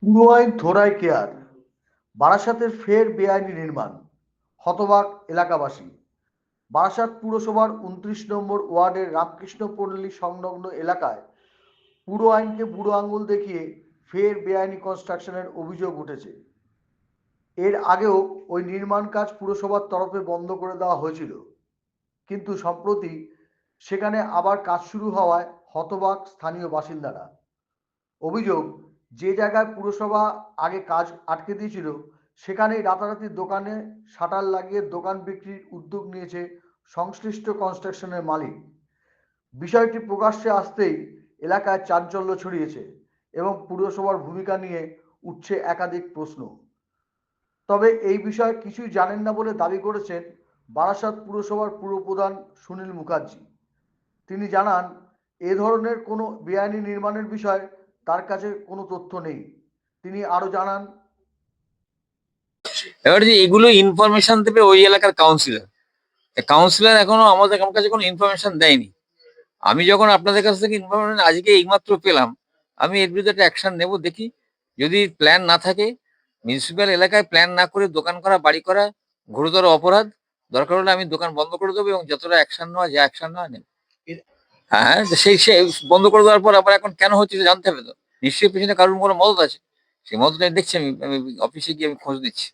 পুরো আইন থোড়াই কেয়ার, বারাসাতের ফের বেআইনি নির্মাণ, হতবাক এলাকাবাসী। বারাসাত পুরসভার ২৯ নম্বর ওয়ার্ডের রামকৃষ্ণপল্লী সংলগ্ন এলাকায় পুরো আইনকে বুড়ো আঙুল দেখিয়ে ফের বেআইনি কনস্ট্রাকশনের অভিযোগ উঠেছে। এর আগেও ওই নির্মাণ কাজ পুরসভার তরফে বন্ধ করে দেওয়া হয়েছিল, কিন্তু সম্প্রতি সেখানে আবার কাজ শুরু হওয়ায় হতবাক স্থানীয় বাসিন্দারা। অভিযোগ, যে জায়গায় পুরসভা আগে কাজ আটকে দিয়েছিল সেখানেই রাতারাতি দোকানে শাটার লাগিয়ে দোকান বিক্রির উদ্যোগ নিয়েছে সংশ্লিষ্ট কনস্ট্রাকশনের মালিক। বিষয়টি প্রকাশ্যে আসতেই এলাকায় চাঞ্চল্য ছড়িয়েছে এবং পুরসভার ভূমিকা নিয়ে উঠছে একাধিক প্রশ্ন। তবে এই বিষয়ে কিছুই জানেন না বলে দাবি করেছেন বারাসাত পুরসভার পুরপ্রধান সুনীল মুখার্জি। তিনি জানান, এ ধরনের কোনো বেআইনি নির্মাণের বিষয়ে তার কাছে কোনো তথ্য নেই। তিনি আরও জানান, এবার যে এগুলো ইনফরমেশন দেবে ওই এলাকার কাউন্সিলর। কাউন্সিলর এখনো আমার কাছে কোনো ইনফরমেশন দেয়নি। আমি যখন আপনাদের কাছ থেকে ইনফরমেশন আজকে এইমাত্র পেলাম, আমি এর বিরুদ্ধে একটা অ্যাকশন নেব। দেখি, যদি প্ল্যান না থাকে, মিউনিসিপ্যাল এলাকায় প্ল্যান না করে দোকান করা, বাড়ি করা ঘোরতর অপরাধ। দরকার হলে আমি দোকান বন্ধ করে দেবো এবং যতটা অ্যাকশন নেওয়া, যা অ্যাকশন নেওয়া নেব। হ্যাঁ, হ্যাঁ, সেই বন্ধ করে দেওয়ার পর আবার এখন কেন হচ্ছে সেটা জানতে হবে তো। নিশ্চয়ই পেছনে কারোর কোনো মদত আছে। সেই মদতটা দেখছি, আমি অফিসে গিয়ে আমি খোঁজ নিচ্ছি।